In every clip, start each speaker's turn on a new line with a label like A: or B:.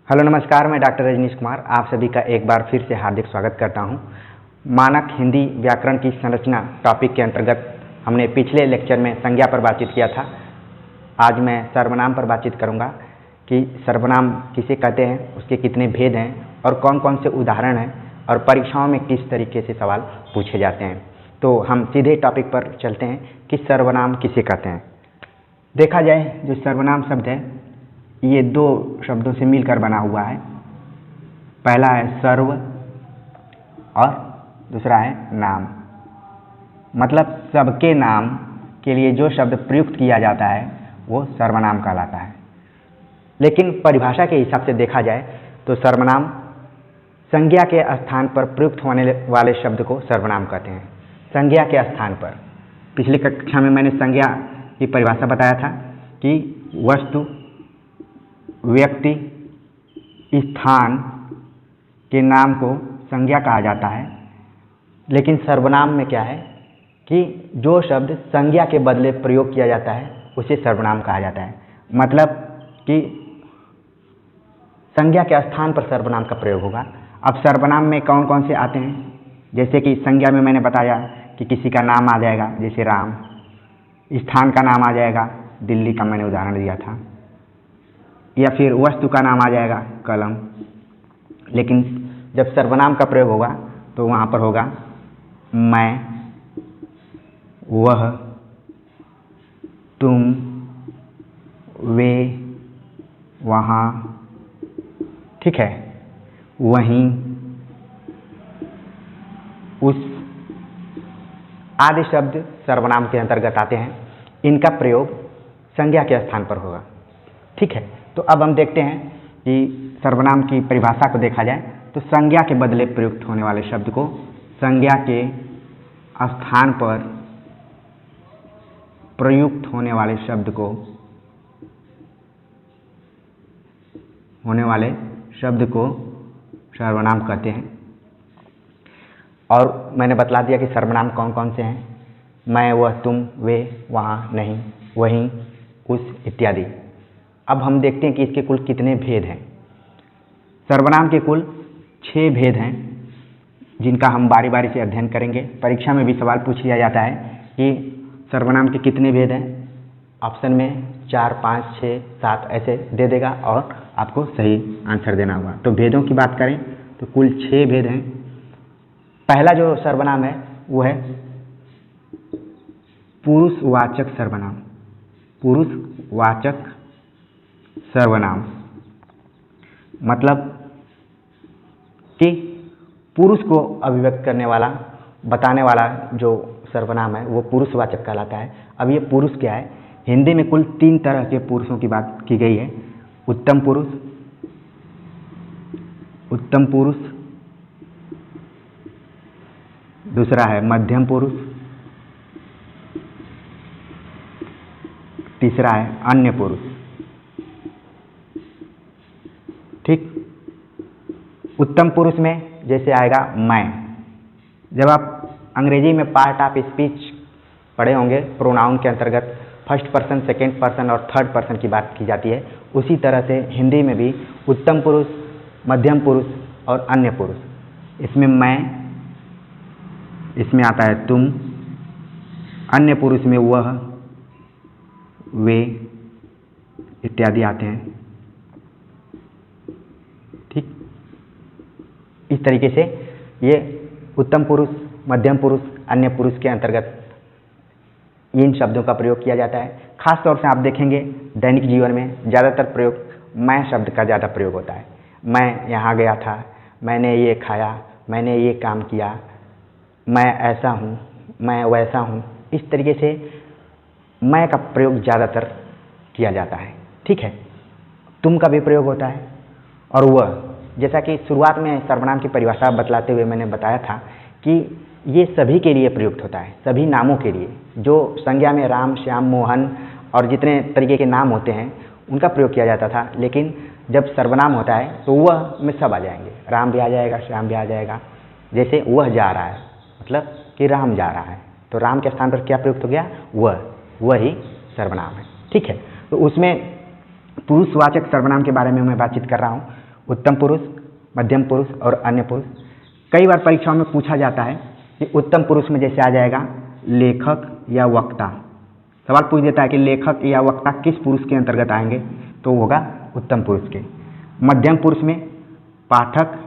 A: Hello नमस्कार, मैं doctor Rajneesh Kumar आप सभी का एक बार फिर से हार्दिक स्वागत करता हूं। मानक हिंदी व्याकरण की संरचना टॉपिक के अंतर्गत हमने पिछले लेक्चर में संज्ञा पर बातचीत किया था। आज मैं सर्वनाम पर बातचीत करूंगा कि सर्वनाम किसे कहते हैं, उसके कितने भेद हैं और कौन कौन से उदाहरण हैं और परीक्षाओं में किस तरीके से सवाल पूछे जाते हैं। तो हम सीधे टॉपिक पर चलते हैं कि सर्वनाम किसे कहते हैं। देखा जाए जो सर्वनाम शब्द है ये दो शब्दों से मिलकर बना हुआ है। पहला है सर्व और दूसरा है नाम। मतलब सबके नाम के लिए जो शब्द प्रयुक्त किया जाता है वो सर्वनाम कहलाता है। लेकिन परिभाषा के हिसाब से देखा जाए तो सर्वनाम संज्ञा के स्थान पर प्रयुक्त होने वाले शब्द को सर्वनाम कहते हैं। संज्ञा के स्थान पर पिछली कक्षा में मैंने संज्ञा की परिभाषा बताया था कि वस्तु, व्यक्ति, स्थान के नाम को संज्ञा कहा जाता है। लेकिन सर्वनाम में क्या है कि जो शब्द संज्ञा के बदले प्रयोग किया जाता है उसे सर्वनाम कहा जाता है। मतलब कि संज्ञा के स्थान पर सर्वनाम का प्रयोग होगा। अब सर्वनाम में कौन कौन से आते हैं, जैसे कि संज्ञा में मैंने बताया कि किसी का नाम आ जाएगा जैसे राम, स्थान का नाम आ जाएगा दिल्ली का मैंने उदाहरण दिया था, या फिर वस्तु का नाम आ जाएगा कलम। लेकिन जब सर्वनाम का प्रयोग होगा तो वहाँ पर होगा मैं, वह, तुम, वे, वहाँ, ठीक है, वहीं, उस आदि शब्द सर्वनाम के अंतर्गत आते हैं। इनका प्रयोग संज्ञा के स्थान पर होगा। ठीक है, तो अब हम देखते हैं कि सर्वनाम की परिभाषा को देखा जाए तो संज्ञा के बदले प्रयुक्त होने वाले शब्द को, संज्ञा के स्थान पर प्रयुक्त होने वाले शब्द को, सर्वनाम कहते हैं। और मैंने बतला दिया कि सर्वनाम कौन कौन से हैं, मैं, वह, तुम, वे, वहाँ, नहीं, वहीं, उस इत्यादि। अब हम देखते हैं कि इसके कुल कितने भेद हैं। सर्वनाम के कुल 6 भेद हैं जिनका हम बारी बारी से अध्ययन करेंगे। परीक्षा में भी सवाल पूछ लिया जाता है कि सर्वनाम के कितने भेद हैं। ऑप्शन में 4, 5, 6, 7 ऐसे दे देगा और आपको सही आंसर देना होगा। तो भेदों की बात करें तो कुल 6 भेद हैं। पहला जो सर्वनाम है वो है पुरुषवाचक सर्वनाम। पुरुषवाचक सर्वनाम मतलब कि पुरुष को अभिव्यक्त करने वाला, बताने वाला जो सर्वनाम है वो पुरुषवाचक कहलाता है। अब ये पुरुष क्या है, हिंदी में कुल 3 तरह के पुरुषों की बात की गई है। उत्तम पुरुष, दूसरा है मध्यम पुरुष, तीसरा है अन्य पुरुष। ठीक, उत्तम पुरुष में जैसे आएगा मैं। जब आप अंग्रेजी में पार्ट ऑफ स्पीच पढ़े होंगे, प्रोनाउन के अंतर्गत फर्स्ट पर्सन, सेकेंड पर्सन और थर्ड पर्सन की बात की जाती है, उसी तरह से हिंदी में भी उत्तम पुरुष, मध्यम पुरुष और अन्य पुरुष। इसमें मैं, इसमें आता है तुम, अन्य पुरुष में वह, वे इत्यादि आते हैं। ठीक, इस तरीके से ये उत्तम पुरुष, मध्यम पुरुष, अन्य पुरुष के अंतर्गत इन शब्दों का प्रयोग किया जाता है। खास तौर से आप देखेंगे दैनिक जीवन में ज़्यादातर प्रयोग मैं शब्द का ज़्यादा प्रयोग होता है। मैं यहाँ गया था, मैंने ये खाया, मैंने ये काम किया, मैं ऐसा हूँ, मैं वैसा हूँ। इस तरीके से मैं का प्रयोग ज़्यादातर किया जाता है। ठीक है, तुम का भी प्रयोग होता है और वह, जैसा कि शुरुआत में सर्वनाम की परिभाषा बतलाते हुए मैंने बताया था कि ये सभी के लिए प्रयुक्त होता है, सभी नामों के लिए। जो संज्ञा में राम, श्याम, मोहन और जितने तरीके के नाम होते हैं उनका प्रयोग किया जाता था, लेकिन जब सर्वनाम होता है तो वह में सब आ जाएंगे, राम भी आ जाएगा, श्याम भी आ जाएगा। जैसे वह जा रहा है, मतलब कि राम जा रहा है, तो राम के स्थान पर क्या प्रयुक्त हो गया, वह ही सर्वनाम है। ठीक है, तो उसमें पुरुषवाचक सर्वनाम के बारे में मैं बातचीत कर रहा हूँ। उत्तम पुरुष, मध्यम पुरुष और अन्य पुरुष। कई बार परीक्षाओं में पूछा जाता है कि उत्तम पुरुष में जैसे आ जाएगा लेखक या वक्ता। सवाल पूछ देता है कि लेखक या वक्ता किस पुरुष के अंतर्गत आएंगे, तो होगा उत्तम पुरुष के। मध्यम पुरुष में पाठक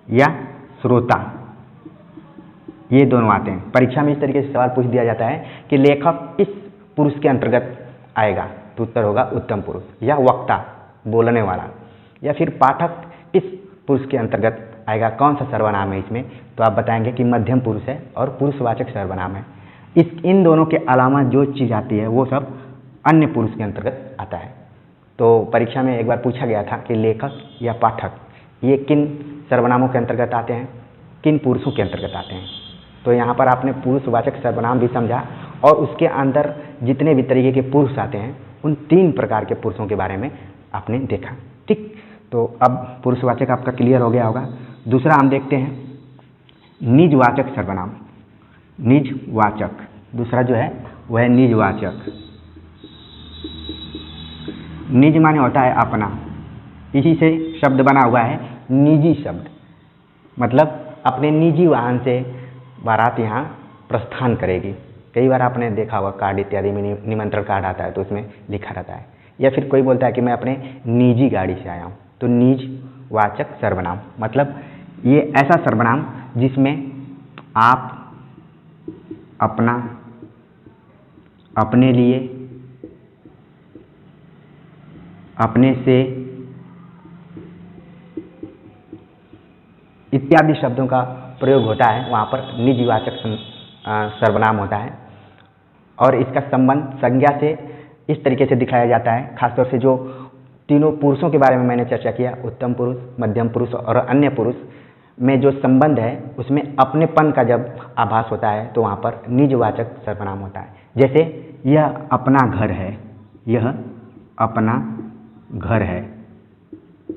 A: या श्रोता, ये दोनों आते हैं। परीक्षा में इस तरीके से सवाल पूछ दिया जाता है कि लेखक किस पुरुष के अंतर्गत आएगा, तो उत्तर होगा उत्तम पुरुष। या वक्ता, बोलने वाला, या फिर पाठक किस पुरुष के अंतर्गत आएगा, कौन सा सर्वनाम है इसमें, तो आप बताएंगे कि मध्यम पुरुष है और पुरुषवाचक सर्वनाम है। इन दोनों के अलावा जो चीज़ आती है वो सब अन्य पुरुष के अंतर्गत आता है। तो परीक्षा में एक बार पूछा गया था कि लेखक या पाठक ये किन सर्वनामों के अंतर्गत आते हैं, किन पुरुषों के अंतर्गत आते हैं। तो यहाँ पर आपने पुरुषवाचक सर्वनाम भी समझा और उसके अंदर जितने भी तरीके के पुरुष आते हैं उन 3 प्रकार के पुरुषों के बारे में आपने देखा। ठीक, तो अब पुरुषवाचक आपका क्लियर हो गया होगा। दूसरा हम देखते हैं निजवाचक सर्वनाम। निजवाचक दूसरा जो है वह है निजवाचक। निज माने होता है अपना, इसी से शब्द बना हुआ है निजी शब्द, मतलब अपने निजी वाहन से बारात यहाँ प्रस्थान करेगी। कई बार आपने देखा होगा कार्ड इत्यादि में निमंत्रण कार्ड आता है तो उसमें लिखा रहता है। या फिर कोई बोलता है कि मैं अपने निजी गाड़ी से आया हूँ, तो निजवाचक सर्वनाम मतलब ये ऐसा सर्वनाम जिसमें आप, अपना, अपने लिए, अपने से इत्यादि शब्दों का प्रयोग होता है, वहाँ पर निजवाचक सर्वनाम होता है। और इसका संबंध संज्ञा से इस तरीके से दिखाया जाता है, खासतौर से जो तीनों पुरुषों के बारे में मैंने चर्चा किया, उत्तम पुरुष, मध्यम पुरुष और अन्य पुरुष में जो संबंध है उसमें अपनेपन का जब आभास होता है तो वहाँ पर निजवाचक सर्वनाम होता है। जैसे यह अपना घर है, यह अपना घर है।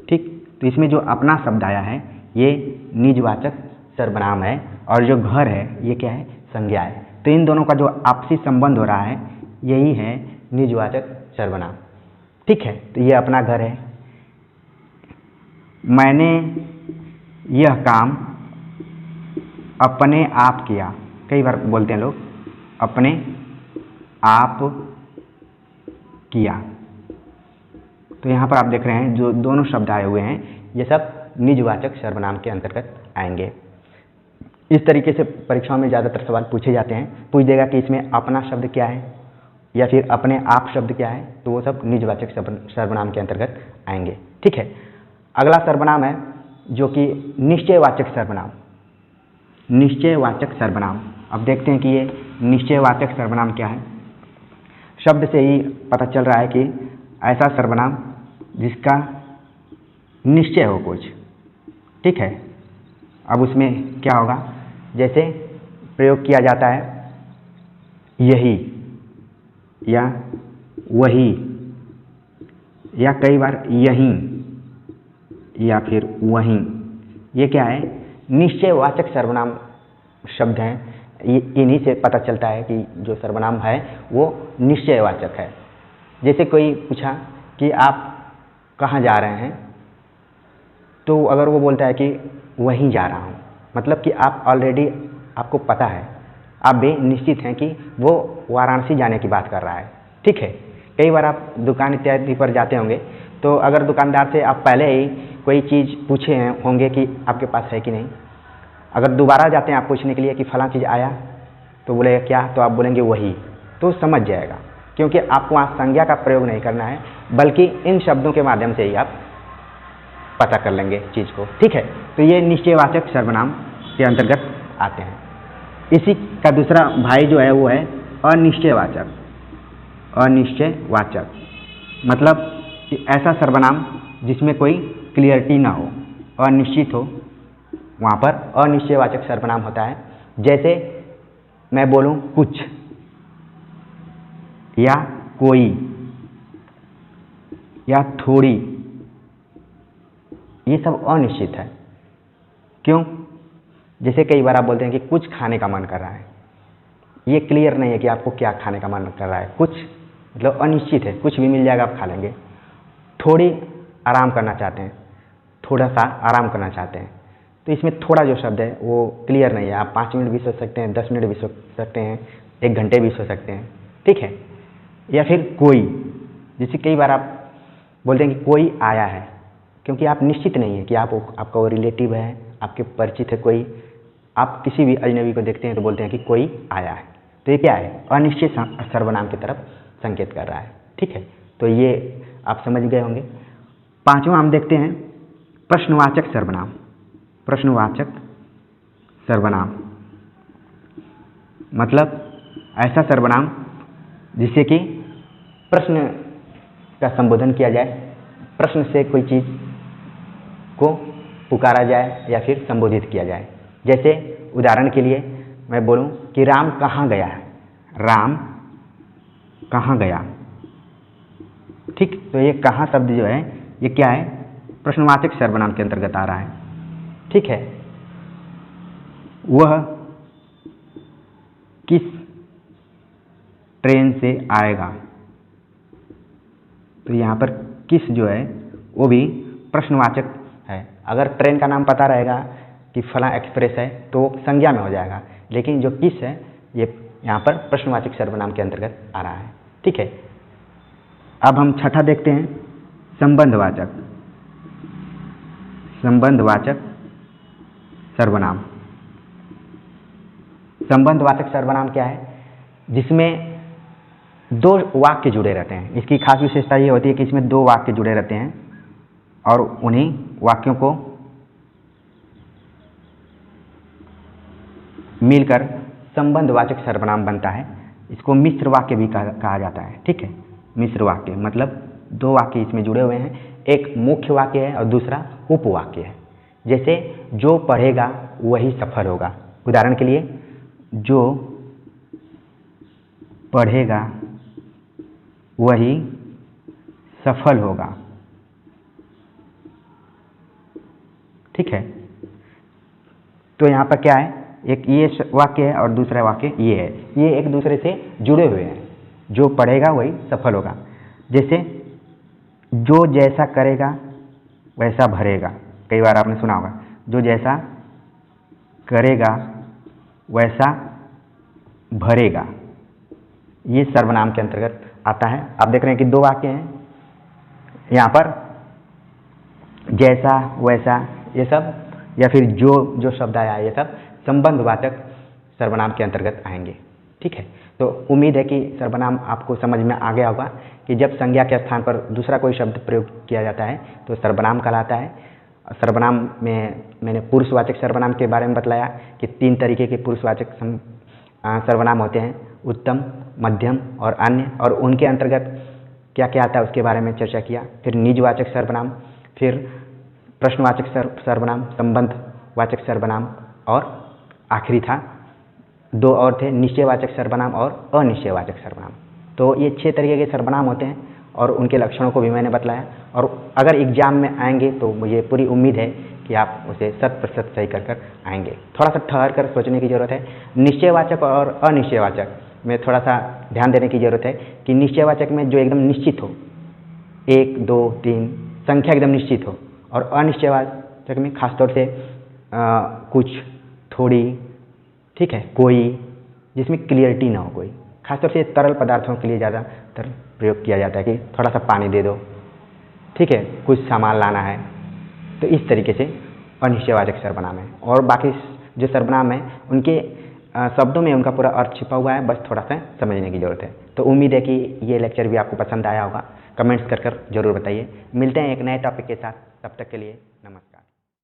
A: ठीक, तो इसमें जो अपना शब्द आया है ये निजवाचक सर्वनाम है और जो घर है ये क्या है, संज्ञा है। तो इन दोनों का जो आपसी संबंध हो रहा है यही है निजवाचक सर्वनाम। ठीक है, तो ये अपना घर है। मैंने यह काम अपने आप किया। कई बार बोलते हैं लोग अपने आप किया, तो यहाँ पर आप देख रहे हैं जो दोनों शब्द आए हुए हैं ये सब निजवाचक सर्वनाम के अंतर्गत आएंगे। इस तरीके से परीक्षाओं में ज़्यादातर सवाल पूछे जाते हैं। पूछ देगा कि इसमें अपना शब्द क्या है या फिर अपने आप शब्द क्या है, तो वो सब निजवाचक सर्वनाम के अंतर्गत आएंगे। ठीक है, अगला सर्वनाम है जो कि निश्चयवाचक सर्वनाम। निश्चयवाचक सर्वनाम, अब देखते हैं कि ये निश्चयवाचक सर्वनाम क्या है। शब्द से ही पता चल रहा है कि ऐसा सर्वनाम जिसका निश्चय हो कुछ। ठीक है, अब उसमें क्या होगा, जैसे प्रयोग किया जाता है यही या वही या कई बार यहीं या फिर वहीं, ये क्या है, निश्चयवाचक सर्वनाम शब्द हैं। इन्हीं से पता चलता है कि जो सर्वनाम है वो निश्चयवाचक है। जैसे कोई पूछा कि आप कहाँ जा रहे हैं, तो अगर वो बोलता है कि वहीं जा रहा हूँ, मतलब कि आप ऑलरेडी, आपको पता है, आप भी निश्चित हैं कि वो वाराणसी जाने की बात कर रहा है। ठीक है, कई बार आप दुकान इत्यादि पर जाते होंगे तो अगर दुकानदार से आप पहले ही कोई चीज़ पूछे होंगे कि आपके पास है कि नहीं, अगर दोबारा जाते हैं आप पूछने के लिए कि फलां चीज़ आया, तो बोलेगा क्या, तो आप बोलेंगे वही, तो समझ जाएगा, क्योंकि आपको वहाँ संज्ञा का प्रयोग नहीं करना है बल्कि इन शब्दों के माध्यम से ही आप पता कर लेंगे चीज़ को। ठीक है, तो ये निश्चयवाचक सर्वनाम के अंतर्गत आते हैं। इसी का दूसरा भाई जो है वो है अनिश्चयवाचक। अनिश्चयवाचक मतलब कि ऐसा सर्वनाम जिसमें कोई क्लियरिटी ना हो, अनिश्चित हो, वहाँ पर अनिश्चयवाचक सर्वनाम होता है। जैसे मैं बोलूँ कुछ या कोई या थोड़ी, ये सब अनिश्चित है। क्यों? जैसे कई बार आप बोलते हैं कि कुछ खाने का मन कर रहा है, ये क्लियर नहीं है कि आपको क्या खाने का मन कर रहा है। कुछ मतलब अनिश्चित है, कुछ भी मिल जाएगा आप खा लेंगे। थोड़ी आराम करना चाहते हैं, थोड़ा सा आराम करना चाहते हैं। तो इसमें थोड़ा जो शब्द है वो क्लियर नहीं है। आप 5 मिनट भी सोच सकते हैं, 10 मिनट भी सोच सकते हैं, 1 घंटे भी सोच सकते हैं, ठीक है। या फिर कोई, जैसे कई बार आप बोलते हैं कि कोई आया है, क्योंकि आप निश्चित नहीं है कि आपका वो रिलेटिव है, आपके परिचित है कोई, आप किसी भी अजनबी को देखते हैं तो बोलते हैं कि कोई आया है। तो ये क्या है? अनिश्चित सर्वनाम की तरफ संकेत कर रहा है, ठीक है। तो ये आप समझ गए होंगे। 5वां हम देखते हैं प्रश्नवाचक सर्वनाम। प्रश्नवाचक सर्वनाम मतलब ऐसा सर्वनाम जिससे कि प्रश्न का संबोधन किया जाए, प्रश्न से कोई चीज़ को पुकारा जाए या फिर संबोधित किया जाए। जैसे उदाहरण के लिए मैं बोलूं कि राम कहाँ गया है, राम कहाँ गया, ठीक। तो ये कहाँ शब्द जो है ये क्या है? प्रश्नवाचक सर्वनाम के अंतर्गत आ रहा है, ठीक है। वह किस ट्रेन से आएगा, तो यहाँ पर किस जो है वो भी प्रश्नवाचक है। अगर ट्रेन का नाम पता रहेगा कि फला एक्सप्रेस है तो संज्ञा में हो जाएगा, लेकिन जो किस है ये यहाँ पर प्रश्नवाचक सर्वनाम के अंतर्गत आ रहा है, ठीक है। अब हम छठा देखते हैं संबंधवाचक। संबंधवाचक सर्वनाम। संबंधवाचक सर्वनाम क्या है? जिसमें 2 वाक्य जुड़े रहते हैं। इसकी खास विशेषता ये होती है कि इसमें 2 वाक्य जुड़े रहते हैं और उन्हीं वाक्यों को मिलकर संबंधवाचक सर्वनाम बनता है। इसको मिश्र वाक्य भी कहा जाता है, ठीक है। मिश्र वाक्य मतलब 2 वाक्य इसमें जुड़े हुए हैं, एक मुख्य वाक्य है और दूसरा उपवाक्य है। जैसे जो पढ़ेगा वही सफल होगा। उदाहरण के लिए, जो पढ़ेगा वही सफल होगा, ठीक है। तो यहाँ पर क्या है? एक ये वाक्य है और दूसरा वाक्य ये है, ये एक दूसरे से जुड़े हुए हैं। जो पढ़ेगा वही सफल होगा। जैसे जो जैसा करेगा वैसा भरेगा, कई बार आपने सुना होगा, जो जैसा करेगा वैसा भरेगा, ये सर्वनाम के अंतर्गत आता है। आप देख रहे हैं कि 2 वाक्य हैं यहाँ पर, जैसा वैसा ये सब या फिर जो शब्द आया ये सब संबंधवाचक सर्वनाम के अंतर्गत आएंगे, ठीक है। तो उम्मीद है कि सर्वनाम आपको समझ में आ गया होगा कि जब संज्ञा के स्थान पर दूसरा कोई शब्द प्रयोग किया जाता है तो सर्वनाम कहलाता है। सर्वनाम में मैंने पुरुषवाचक सर्वनाम के बारे में बतलाया कि 3 तरीके के पुरुषवाचक सर्वनाम होते हैं, उत्तम, मध्यम और अन्य, और उनके अंतर्गत क्या क्या आता है उसके बारे में चर्चा किया। फिर निजवाचक सर्वनाम, फिर प्रश्नवाचक सर्वनाम, संबंधवाचक सर्वनाम, और आखिरी था 2 और थे, निश्चयवाचक सर्वनाम और अनिश्चयवाचक सर्वनाम। तो ये 6 तरीके के सर्वनाम होते हैं और उनके लक्षणों को भी मैंने बतलाया। और अगर एग्जाम में आएंगे तो मुझे पूरी उम्मीद है कि आप उसे 100% सही कर आएंगे। थोड़ा सा ठहर कर सोचने की ज़रूरत है। निश्चयवाचक और अनिश्चयवाचक में थोड़ा सा ध्यान देने की ज़रूरत है कि निश्चयवाचक में जो एकदम निश्चित हो, 1, 2, 3 संख्या एकदम निश्चित हो, और अनिश्चयवाचक में खासतौर से कुछ, थोड़ी, ठीक है, कोई, जिसमें क्लियरिटी ना हो कोई। खासतौर से तरल पदार्थों के लिए ज़्यादातर प्रयोग किया जाता है कि थोड़ा सा पानी दे दो, ठीक है, कुछ सामान लाना है। तो इस तरीके से अनिश्चयवाचक सर्वनाम है। और बाकी जो सर्वनाम है उनके शब्दों में उनका पूरा अर्थ छिपा हुआ है, बस थोड़ा सा समझने की ज़रूरत है। तो उम्मीद है कि ये लेक्चर भी आपको पसंद आया होगा। कमेंट्स कर जरूर बताइए। मिलते हैं एक नए टॉपिक के साथ, तब तक के लिए नमस्कार।